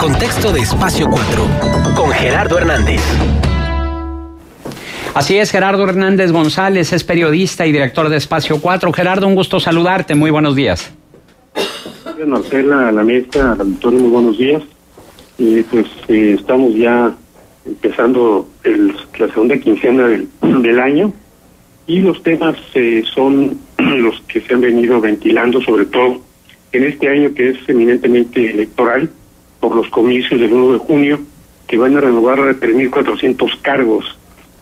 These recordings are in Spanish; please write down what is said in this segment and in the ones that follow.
contexto de Espacio 4, con Gerardo Hernández. Así es, Gerardo Hernández González es periodista y director de Espacio 4. Gerardo, un gusto saludarte, muy buenos días. Marcela, a la mesa, al auditorio, muy buenos días. Estamos ya empezando la segunda quincena del año, y los temas son los que se han venido ventilando, sobre todo en este año que es eminentemente electoral, por los comicios del 1 de junio, que van a renovar 3.400 cargos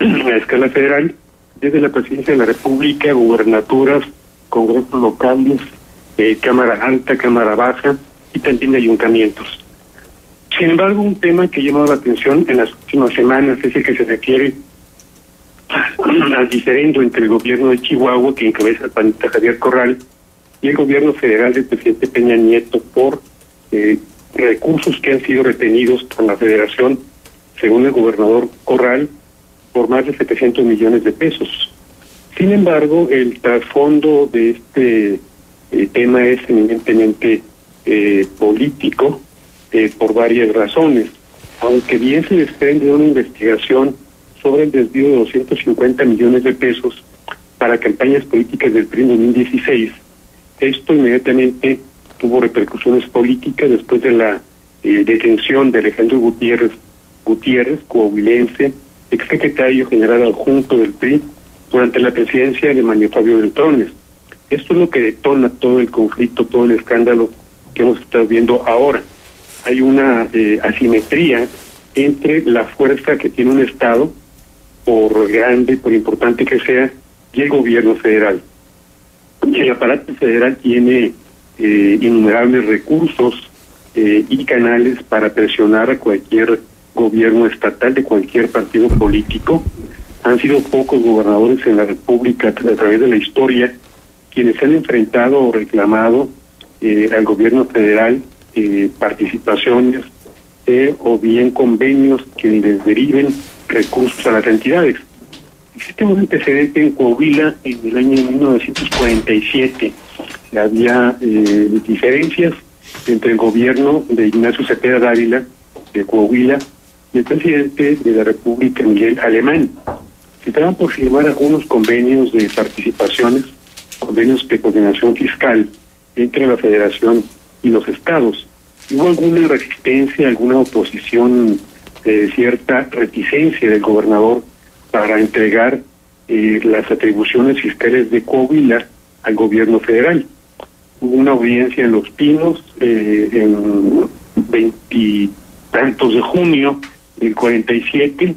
a escala federal, desde la Presidencia de la República, gubernaturas, congresos locales, Cámara Alta, Cámara Baja y también ayuntamientos. Sin embargo, un tema que ha llamado la atención en las últimas semanas es el que se refiere al diferendo entre el gobierno de Chihuahua, que encabeza el panista Javier Corral, y el gobierno federal del presidente Peña Nieto por recursos que han sido retenidos por la federación, según el gobernador Corral, por más de 700 millones de pesos. Sin embargo, el trasfondo de este tema es eminentemente político, por varias razones. Aunque bien se desprende de una investigación sobre el desvío de 250 millones de pesos para campañas políticas del PRI en 2016, esto inmediatamente tuvo repercusiones políticas después de la detención de Alejandro Gutiérrez, coahuilense, exsecretario general adjunto del PRI, durante la presidencia de Manuel Fabio Beltrones. Esto es lo que detona todo el conflicto, todo el escándalo que hemos estado viendo ahora. Hay una asimetría entre la fuerza que tiene un Estado, por grande, por importante que sea, y el gobierno federal. El aparato federal tiene innumerables recursos y canales para presionar a cualquier gobierno estatal de cualquier partido político. Han sido pocos gobernadores en la República a través de la historia quienes se han enfrentado o reclamado al gobierno federal participaciones o bien convenios que les deriven recursos a las entidades. Existe un antecedente en Coahuila en el año 1947. Había diferencias entre el gobierno de Ignacio Cepeda Dávila de Coahuila y el presidente de la República, Miguel Alemán. Se estaban por firmar algunos convenios de participaciones, convenios de coordinación fiscal entre la Federación y los estados. Hubo alguna resistencia, alguna oposición, cierta reticencia del gobernador para entregar las atribuciones fiscales de Coahuila al gobierno federal. Hubo una audiencia en Los Pinos en 20 tantos de junio del 47.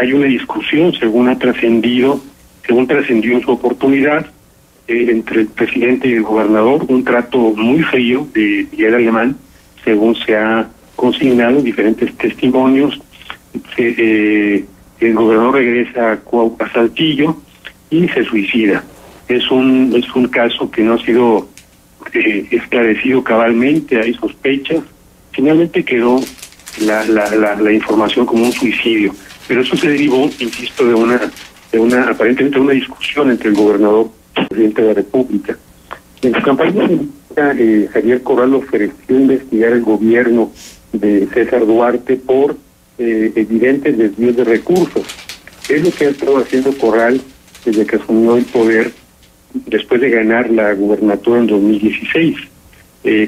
Hay una discusión, según trascendió en su oportunidad, entre el presidente y el gobernador, un trato muy frío de Miguel Alemán, según se ha consignado en diferentes testimonios. El gobernador regresa a Saltillo y se suicida. Es un caso que no ha sido esclarecido cabalmente, hay sospechas. Finalmente quedó la información como un suicidio, pero eso se derivó, insisto, de aparentemente una discusión entre el gobernador y el presidente de la República. En su campaña Javier Corral ofreció investigar el gobierno de César Duarte por evidentes desvíos de recursos. Es lo que ha estado haciendo Corral desde que asumió el poder después de ganar la gubernatura en 2016.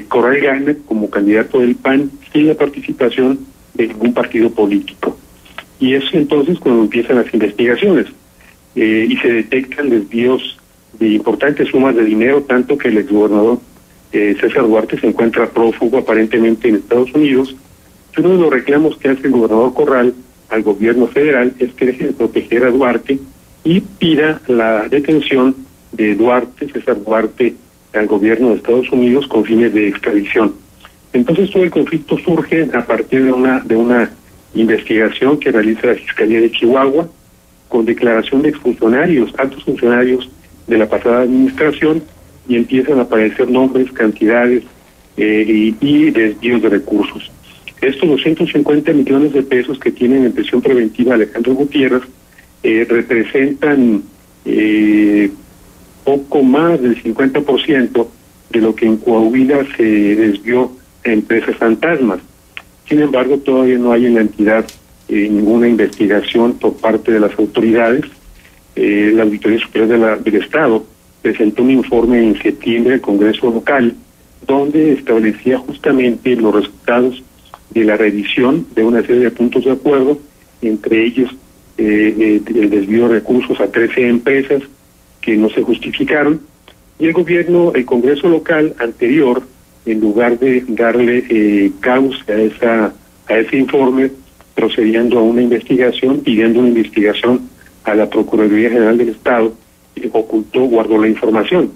Corral gana como candidato del PAN sin la participación de ningún partido político. Y es entonces cuando empiezan las investigaciones y se detectan desvíos de importantes sumas de dinero, tanto que el exgobernador César Duarte se encuentra prófugo aparentemente en Estados Unidos. Uno de los reclamos que hace el gobernador Corral al gobierno federal es que deje de proteger a Duarte y pida la detención de César Duarte, al gobierno de Estados Unidos con fines de extradición. Entonces todo el conflicto surge a partir de una investigación que realiza la Fiscalía de Chihuahua con declaración de exfuncionarios, altos funcionarios de la pasada administración, y empiezan a aparecer nombres, cantidades y desvíos de recursos. Estos 250 millones de pesos que tienen en prisión preventiva Alejandro Gutiérrez representan poco más del 50% de lo que en Coahuila se desvió a empresas fantasmas. Sin embargo, todavía no hay en la entidad ninguna investigación por parte de las autoridades. La Auditoría Superior del Estado presentó un informe en septiembre al Congreso local donde establecía justamente los resultados de la revisión de una serie de puntos de acuerdo, entre ellos el desvío de recursos a 13 empresas que no se justificaron, y el Congreso local anterior, en lugar de darle causa a ese informe, procediendo a una investigación, pidiendo una investigación a la Procuraduría General del Estado, guardó la información.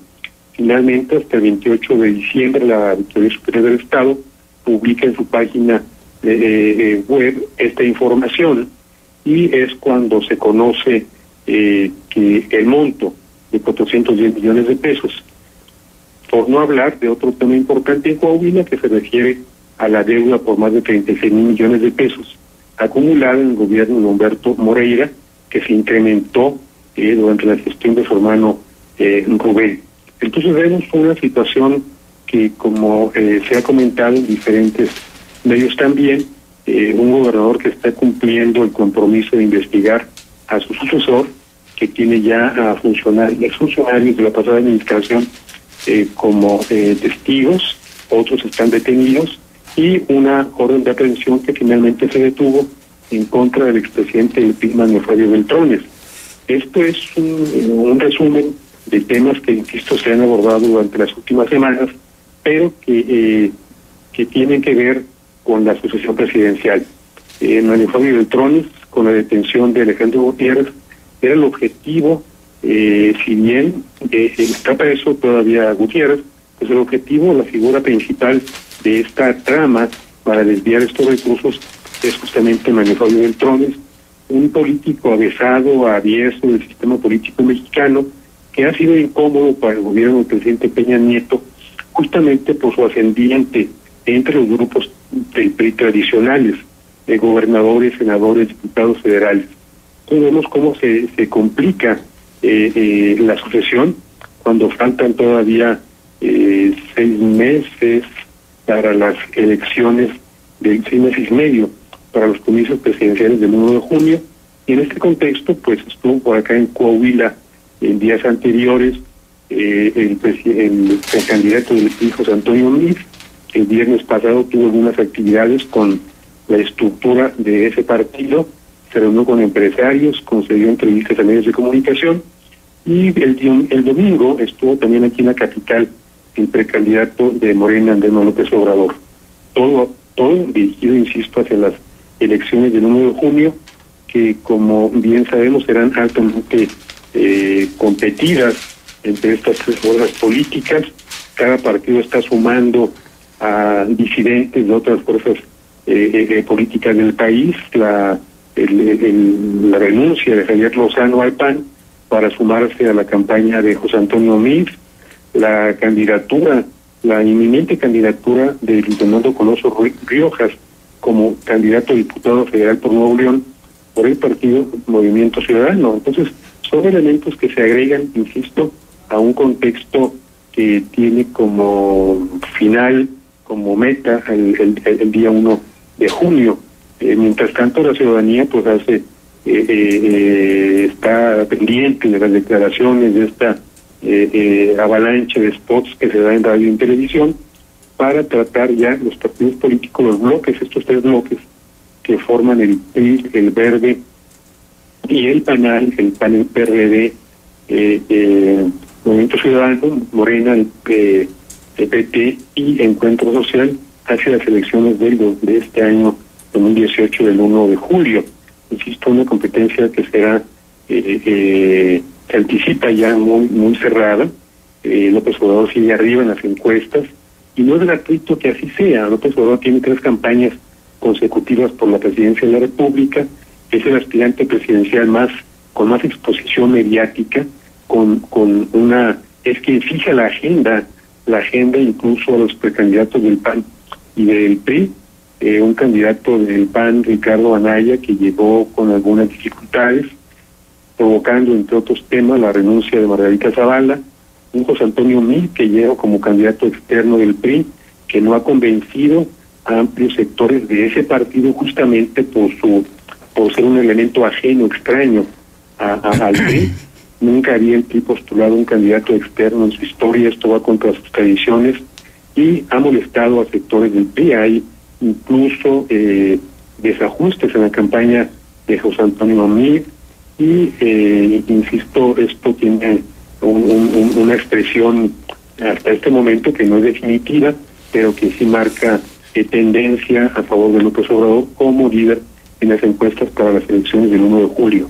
Finalmente, hasta el 28 de diciembre, la Auditoría Superior del Estado publica en su página web esta información, y es cuando se conoce que el monto de 410 millones de pesos, por no hablar de otro tema importante en Coahuila que se refiere a la deuda por más de 36 mil millones de pesos acumulada en el gobierno de Humberto Moreira, que se incrementó durante la gestión de su hermano Rubén. Entonces vemos una situación que, como se ha comentado en diferentes medios también, un gobernador que está cumpliendo el compromiso de investigar a su sucesor, que tiene ya a exfuncionarios de la pasada administración como testigos, otros están detenidos, y una orden de aprehensión que finalmente se detuvo en contra del expresidente del PRI, Manuel Fabio Beltrones. Esto es un resumen de temas que, insisto, se han abordado durante las últimas semanas, pero que tienen que ver con la sucesión presidencial. Manuel Fabio Beltrones, con la detención de Alejandro Gutiérrez, era el objetivo, si bien está preso todavía Gutiérrez, pues el objetivo, la figura principal de esta trama para desviar estos recursos es justamente Manuel Fabio Beltrones, un político avesado, avieso del sistema político mexicano, que ha sido incómodo para el gobierno del presidente Peña Nieto, justamente por su ascendiente entre los grupos del PRI tradicionales, de gobernadores, senadores, diputados federales. Entonces vemos cómo se complica la sucesión cuando faltan todavía 6 meses para las elecciones, de 6 meses y medio para los comicios presidenciales del 1 de junio, y en este contexto pues estuvo por acá en Coahuila en días anteriores el candidato del PRI, José Antonio Meade. El viernes pasado tuvo algunas actividades con la estructura de ese partido, se reunió con empresarios, concedió entrevistas a medios de comunicación, y el domingo estuvo también aquí en la capital el precandidato de Morena, Andrés Manuel López Obrador. Todo dirigido, insisto, hacia las elecciones del 1 de junio, que como bien sabemos serán altamente competidas entre estas tres fuerzas políticas. Cada partido está sumando a disidentes de otras fuerzas políticas del país, la renuncia de Javier Lozano al PAN para sumarse a la campaña de José Antonio Meade, la inminente candidatura de Luis Fernando Coloso Riojas como candidato a diputado federal por Nuevo León por el partido Movimiento Ciudadano. Entonces son elementos que se agregan, insisto, a un contexto que tiene como final, como meta el día 1 de junio. Mientras tanto, la ciudadanía pues está pendiente de las declaraciones de esta avalancha de spots que se da en radio y en televisión, para tratar ya los partidos políticos, los bloques, estos tres bloques que forman el PRI, el Verde y el PAN, el PRD, Movimiento Ciudadano, Morena, el PT y Encuentro Social, hacia las elecciones de este año 2018 del 1 de julio. Insisto, una competencia que será se anticipa ya muy cerrada. López Obrador sigue arriba en las encuestas y no es gratuito que así sea. López Obrador tiene 3 campañas consecutivas por la presidencia de la República, es el aspirante presidencial con más exposición mediática, es quien fija la agenda incluso a los precandidatos del PAN y del PRI. Un candidato del PAN, Ricardo Anaya, que llegó con algunas dificultades, provocando, entre otros temas, la renuncia de Margarita Zavala. Un José Antonio Meade, que llega como candidato externo del PRI, que no ha convencido a amplios sectores de ese partido justamente por ser un elemento ajeno, extraño al PRI. Nunca había el PRI postulado un candidato externo en su historia, esto va contra sus tradiciones y ha molestado a sectores del PRI. Hay incluso desajustes en la campaña de José Antonio Meade y, insisto, esto tiene una expresión hasta este momento que no es definitiva, pero que sí marca tendencia a favor de López Obrador como líder en las encuestas para las elecciones del 1 de julio.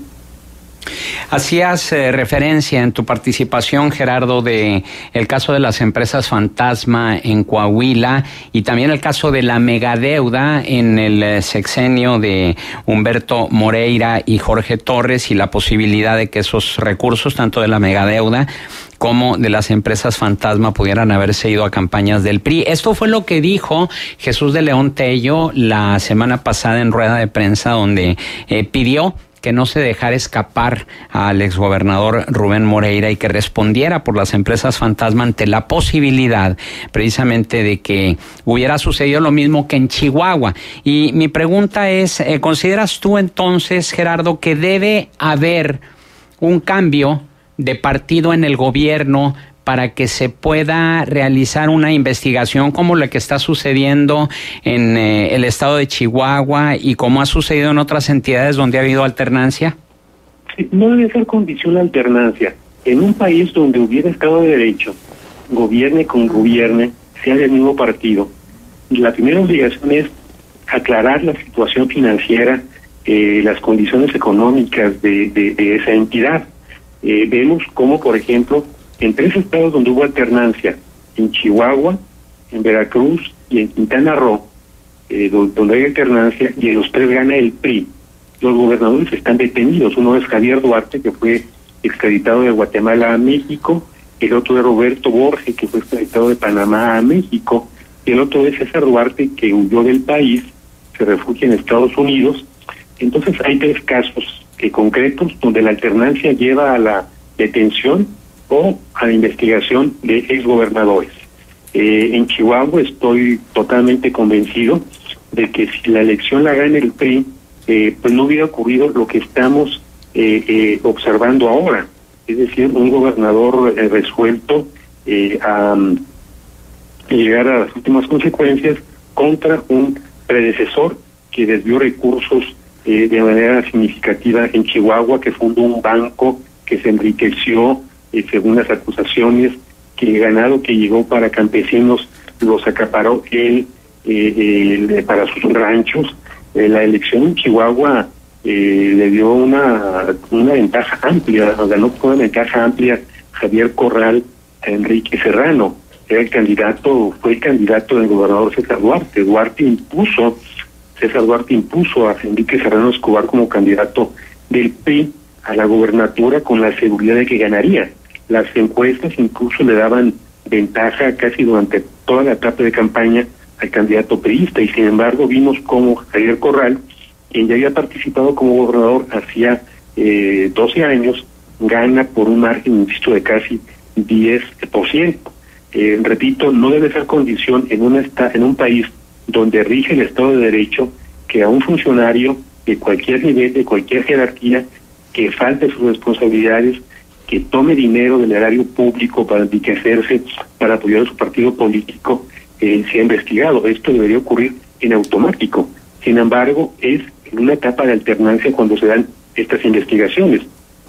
Hacías referencia en tu participación, Gerardo, de el caso de las empresas fantasma en Coahuila y también el caso de la megadeuda en el sexenio de Humberto Moreira y Jorge Torres y la posibilidad de que esos recursos, tanto de la megadeuda como de las empresas fantasma, pudieran haberse ido a campañas del PRI. Esto fue lo que dijo Jesús de León Tello la semana pasada en rueda de prensa, donde pidió que no se dejara escapar al exgobernador Rubén Moreira y que respondiera por las empresas fantasma ante la posibilidad precisamente de que hubiera sucedido lo mismo que en Chihuahua. Y mi pregunta es, ¿consideras tú entonces, Gerardo, que debe haber un cambio de partido en el gobierno para que se pueda realizar una investigación como la que está sucediendo en el estado de Chihuahua y como ha sucedido en otras entidades donde ha habido alternancia? Sí, no debe ser condición la alternancia. En un país donde hubiera Estado de Derecho, gobierne con gobierne, sea del mismo partido, la primera obligación es aclarar la situación financiera, las condiciones económicas de esa entidad. Vemos como, por ejemplo, en 3 estados donde hubo alternancia, en Chihuahua, en Veracruz y en Quintana Roo, donde hay alternancia, y en los 3 gana el PRI. Los gobernadores están detenidos. Uno es Javier Duarte, que fue extraditado de Guatemala a México; el otro es Roberto Borges, que fue extraditado de Panamá a México; y el otro es César Duarte, que huyó del país, se refugia en Estados Unidos. Entonces hay 3 casos concretos donde la alternancia lleva a la detención o a la investigación de exgobernadores. En Chihuahua estoy totalmente convencido de que si la elección la gana el PRI, pues no hubiera ocurrido lo que estamos observando ahora, es decir, un gobernador resuelto a llegar a las últimas consecuencias contra un predecesor que desvió recursos de manera significativa en Chihuahua, que fundó un banco, que se enriqueció según las acusaciones, que el ganado que llegó para campesinos los acaparó él para sus ranchos. La elección en Chihuahua le dio una ventaja amplia, ganó con una ventaja amplia Javier Corral a Enrique Serrano. Fue el candidato del gobernador César Duarte. César Duarte impuso a Enrique Serrano Escobar como candidato del PRI a la gobernatura con la seguridad de que ganaría. Las encuestas incluso le daban ventaja casi durante toda la etapa de campaña al candidato priista, y sin embargo vimos como Javier Corral, quien ya había participado como gobernador hacía 12 años, gana por un margen, insisto, de casi 10%. Repito, no debe ser condición en un país donde rige el Estado de Derecho que a un funcionario de cualquier nivel, de cualquier jerarquía, que falte sus responsabilidades, que tome dinero del erario público para enriquecerse, para apoyar a su partido político, sea investigado. Esto debería ocurrir en automático. Sin embargo, es en una etapa de alternancia cuando se dan estas investigaciones.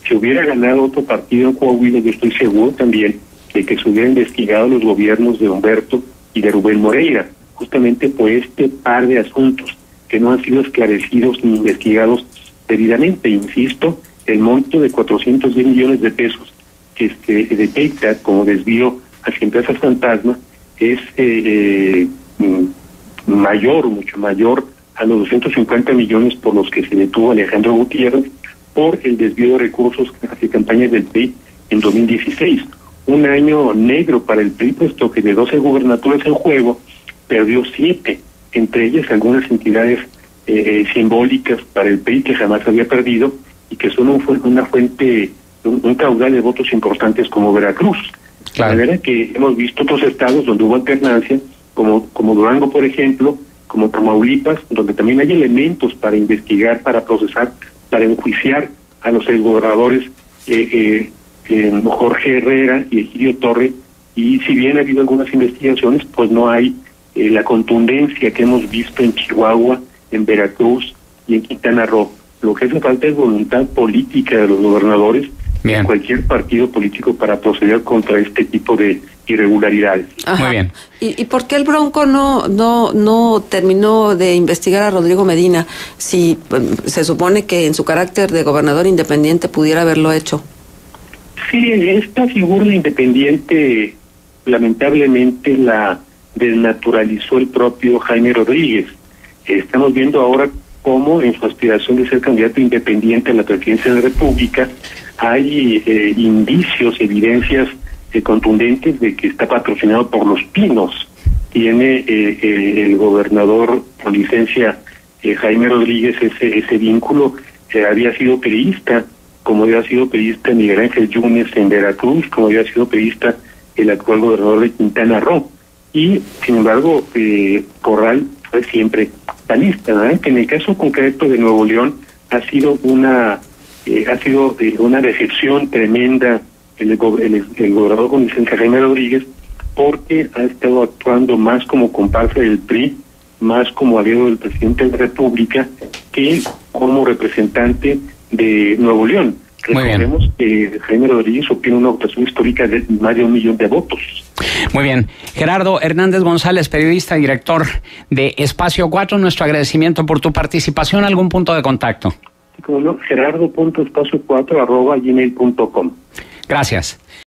Si hubiera ganado otro partido en Coahuila, yo estoy seguro también de que se hubiera investigado los gobiernos de Humberto y de Rubén Moreira, justamente por este par de asuntos que no han sido esclarecidos ni investigados debidamente. Insisto, el monto de 410 millones de pesos que se detecta como desvío hacia empresas fantasma es mucho mayor a los 250 millones por los que se detuvo Alejandro Gutiérrez por el desvío de recursos hacia campañas del PRI en 2016. Un año negro para el PRI, puesto que de 12 gubernaturas en juego perdió 7, entre ellas algunas entidades simbólicas para el PRI que jamás había perdido y que son una fuente, un caudal de votos importantes como Veracruz. Claro. De manera que hemos visto otros estados donde hubo alternancia, como Durango, por ejemplo, como Tamaulipas, donde también hay elementos para investigar, para procesar, para enjuiciar a los exgobernadores Jorge Herrera y Egidio Torre, y si bien ha habido algunas investigaciones, pues no hay la contundencia que hemos visto en Chihuahua, en Veracruz y en Quintana Roo. Lo que hace falta es voluntad política de los gobernadores, de cualquier partido político, para proceder contra este tipo de irregularidades. Ajá. Muy bien. ¿Y por qué el Bronco no terminó de investigar a Rodrigo Medina, si se supone que en su carácter de gobernador independiente pudiera haberlo hecho? Sí, esta figura independiente lamentablemente la desnaturalizó el propio Jaime Rodríguez. Estamos viendo ahora cómo en su aspiración de ser candidato independiente a la presidencia de la República hay indicios, evidencias contundentes de que está patrocinado por Los Pinos. Tiene el gobernador con licencia Jaime Rodríguez ese vínculo. Había sido periodista, como había sido periodista Miguel Ángel Yunes en Veracruz, como había sido periodista el actual gobernador de Quintana Roo. Y, sin embargo, Corral fue siempre panista, ¿verdad? Que en el caso concreto de Nuevo León ha sido una decepción tremenda el gobernador con licencia Jaime Rodríguez, porque ha estado actuando más como comparsa del PRI, más como aliado del presidente de la República, que como representante de Nuevo León. Recordemos que Jaime Rodríguez obtiene una votación histórica de más de 1 millón de votos. Muy bien. Gerardo Hernández González, periodista y director de Espacio 4, nuestro agradecimiento por tu participación. ¿Algún punto de contacto? Gerardo.espacio4@gmail.com. Gracias.